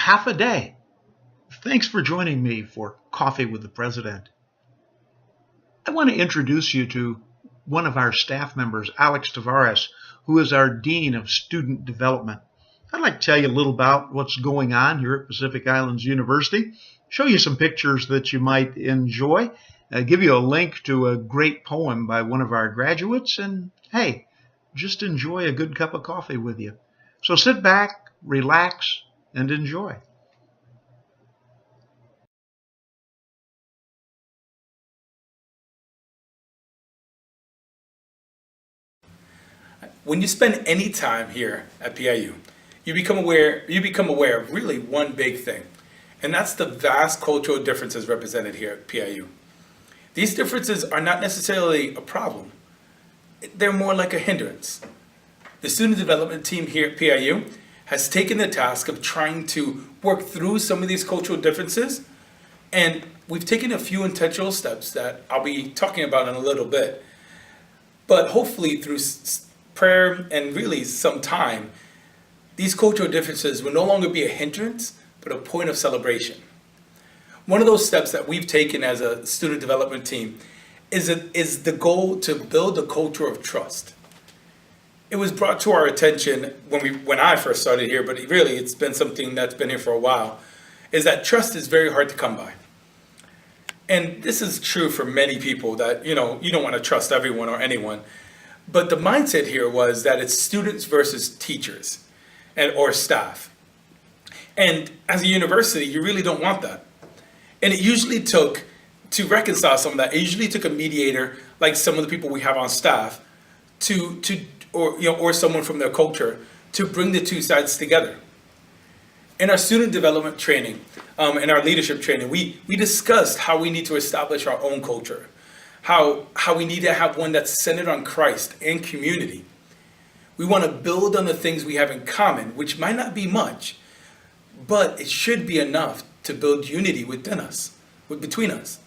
half a day. Thanks for joining me for Coffee with the President. I want to introduce you to one of our staff members, Alex Tavares, who is our Dean of Student Development. I'd like to tell you a little about what's going on here at Pacific Islands University, show you some pictures that you might enjoy, give you a link to a great poem by one of our graduates, and hey, just enjoy a good cup of coffee with you. So sit back, relax, and enjoy. When you spend any time here at PIU, you become aware of really one big thing, and that's the vast cultural differences represented here at PIU. These differences are not necessarily a problem. They're more like a hindrance. The student development team here at PIU has taken the task of trying to work through some of these cultural differences, and we've taken a few intentional steps that I'll be talking about in a little bit. But hopefully through prayer and really some time, these cultural differences will no longer be a hindrance, but a point of celebration. One of those steps that we've taken as a student development team is the goal to build a culture of trust. It was brought to our attention when I first started here, but really it's been something that's been here for a while, is that trust is very hard to come by. And this is true for many people that, you don't want to trust everyone or anyone. But the mindset here was that it's students versus teachers or staff. And as a university, you really don't want that. And it usually took, to reconcile some of that, it usually took a mediator, like some of the people we have on staff, or someone from their culture, to bring the two sides together. In our student development training, in our leadership training, we discussed how we need to establish our own culture. How we need to have one that's centered on Christ and community. We want to build on the things we have in common, which might not be much, but it should be enough to build unity between us.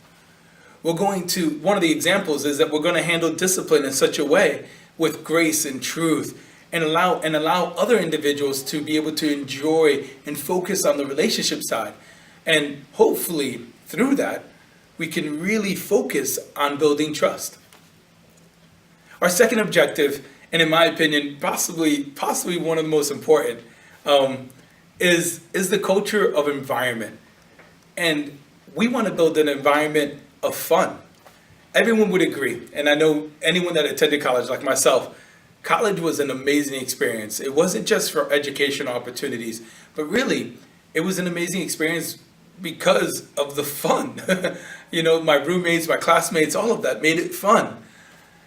One of the examples is that we're going to handle discipline in such a way with grace and truth, and allow other individuals to be able to enjoy and focus on the relationship side. And hopefully through that, we can really focus on building trust. Our second objective, and in my opinion, possibly one of the most important, is the culture of environment. And we want to build an environment of fun. Everyone would agree, and I know anyone that attended college like myself, college was an amazing experience. It wasn't just for educational opportunities, but really, it was an amazing experience because of the fun. My roommates, my classmates, all of that made it fun.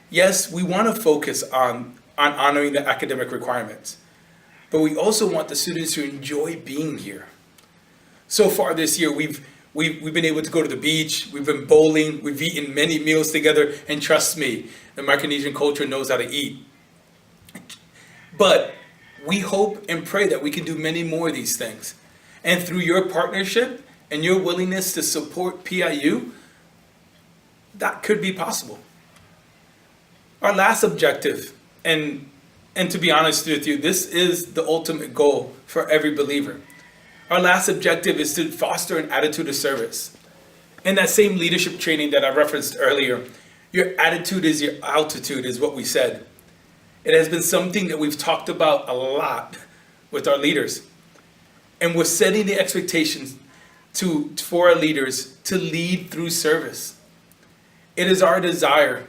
Yes, we want to focus on honoring the academic requirements, but we also want the students to enjoy being here. So far this year, we've been able to go to the beach, we've been bowling, we've eaten many meals together, and trust me, the Micronesian culture knows how to eat. But we hope and pray that we can do many more of these things. And through your partnership and your willingness to support PIU, that could be possible. Our last objective, and to be honest with you, this is the ultimate goal for every believer. Our last objective is to foster an attitude of service. In that same leadership training that I referenced earlier, your attitude is your altitude, is what we said. It has been something that we've talked about a lot with our leaders. And we're setting the expectations for our leaders to lead through service. It is our desire,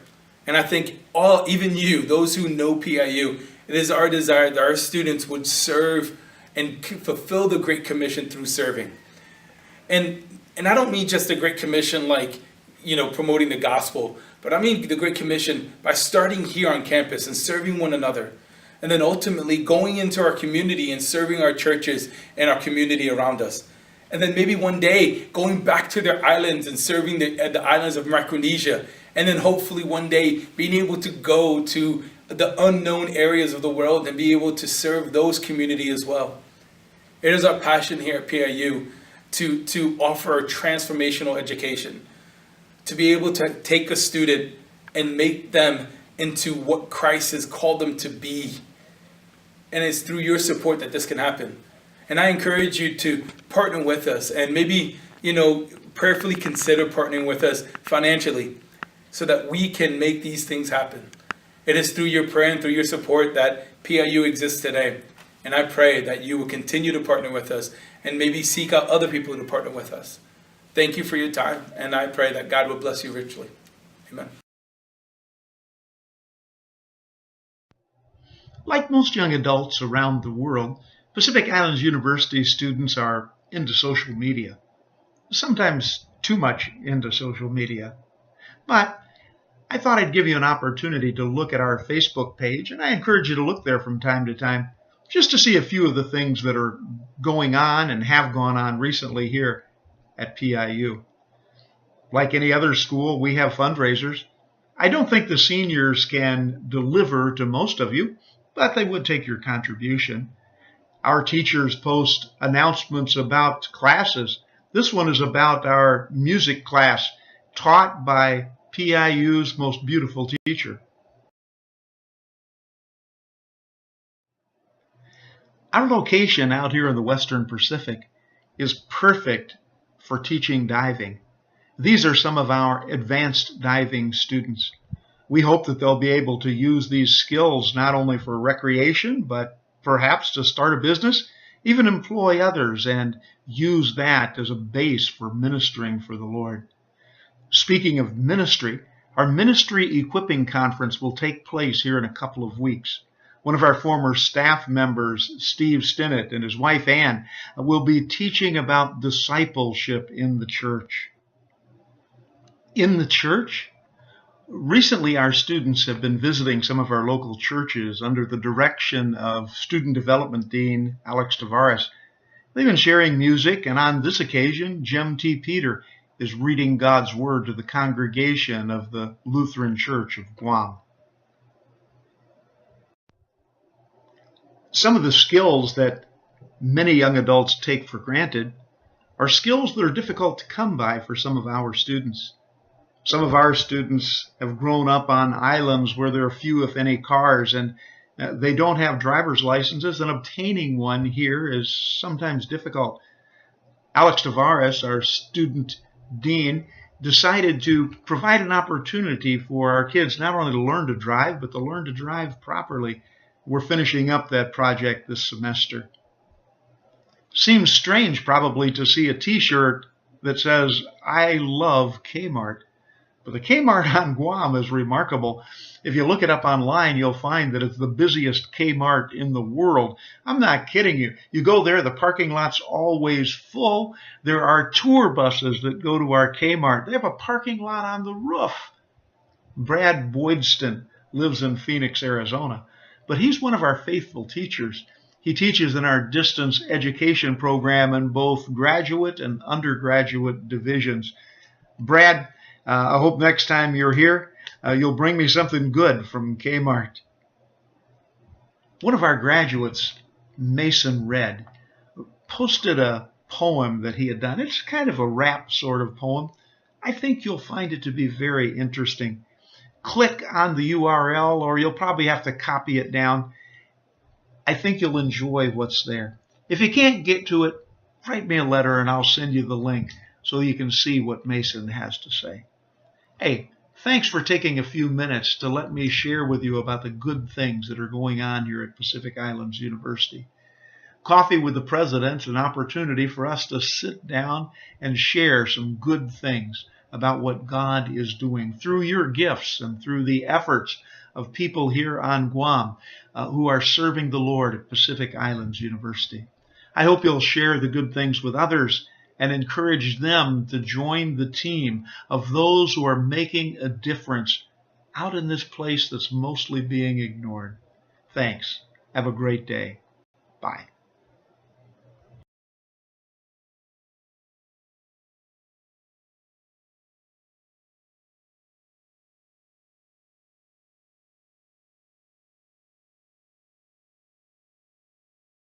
and I think even you, those who know PIU, it is our desire that our students would serve and fulfill the Great Commission through serving. And I don't mean just the Great Commission like, promoting the gospel, but I mean the Great Commission by starting here on campus and serving one another, and then ultimately going into our community and serving our churches and our community around us. And then maybe one day going back to their islands and serving the islands of Micronesia, and then hopefully one day being able to go to the unknown areas of the world and be able to serve those communities as well. It is our passion here at PIU to offer a transformational education, to be able to take a student and make them into what Christ has called them to be. And it's through your support that this can happen. And I encourage you to partner with us and maybe, prayerfully consider partnering with us financially so that we can make these things happen. It is through your prayer and through your support that PIU exists today. And I pray that you will continue to partner with us and maybe seek out other people to partner with us. Thank you for your time, and I pray that God will bless you richly. Amen. Like most young adults around the world, Pacific Islands University students are into social media, sometimes too much into social media. But I thought I'd give you an opportunity to look at our Facebook page, and I encourage you to look there from time to time just to see a few of the things that are going on and have gone on recently here at PIU. Like any other school, we have fundraisers. I don't think the seniors can deliver to most of you, but they would take your contribution. Our teachers post announcements about classes. This one is about our music class taught by PIU's most beautiful teacher. Our location out here in the Western Pacific is perfect for teaching diving. These are some of our advanced diving students. We hope that they'll be able to use these skills not only for recreation, but perhaps to start a business, even employ others, and use that as a base for ministering for the Lord. Speaking of ministry, our ministry equipping conference will take place here in a couple of weeks. One of our former staff members, Steve Stinnett, and his wife Ann, will be teaching about discipleship in the church. In the church? Recently, our students have been visiting some of our local churches under the direction of Student Development Dean Alex Tavares. They've been sharing music, and on this occasion, Jim T. Peter is reading God's Word to the congregation of the Lutheran Church of Guam. Some of the skills that many young adults take for granted are skills that are difficult to come by for some of our students. Some of our students have grown up on islands where there are few, if any, cars, and they don't have driver's licenses, and obtaining one here is sometimes difficult. Alex Tavares, our student dean, decided to provide an opportunity for our kids not only to learn to drive, but to learn to drive properly. We're finishing up that project this semester. Seems strange probably to see a t-shirt that says, "I love Kmart." But the Kmart on Guam is remarkable. If you look it up online, you'll find that it's the busiest Kmart in the world. I'm not kidding you. You go there, the parking lot's always full. There are tour buses that go to our Kmart. They have a parking lot on the roof. Brad Boydston lives in Phoenix, Arizona, but he's one of our faithful teachers. He teaches in our distance education program in both graduate and undergraduate divisions. Brad, I hope next time you're here, you'll bring me something good from Kmart. One of our graduates, Mason Red, posted a poem that he had done. It's kind of a rap sort of poem. I think you'll find it to be very interesting. Click on the URL, or you'll probably have to copy it down. I think you'll enjoy what's there. If you can't get to it, write me a letter and I'll send you the link so you can see what Mason has to say. Hey, thanks for taking a few minutes to let me share with you about the good things that are going on here at Pacific Islands University. Coffee with the President's an opportunity for us to sit down and share some good things about what God is doing through your gifts and through the efforts of people here on Guam who are serving the Lord at Pacific Islands University. I hope you'll share the good things with others and encourage them to join the team of those who are making a difference out in this place that's mostly being ignored. Thanks. Have a great day. Bye.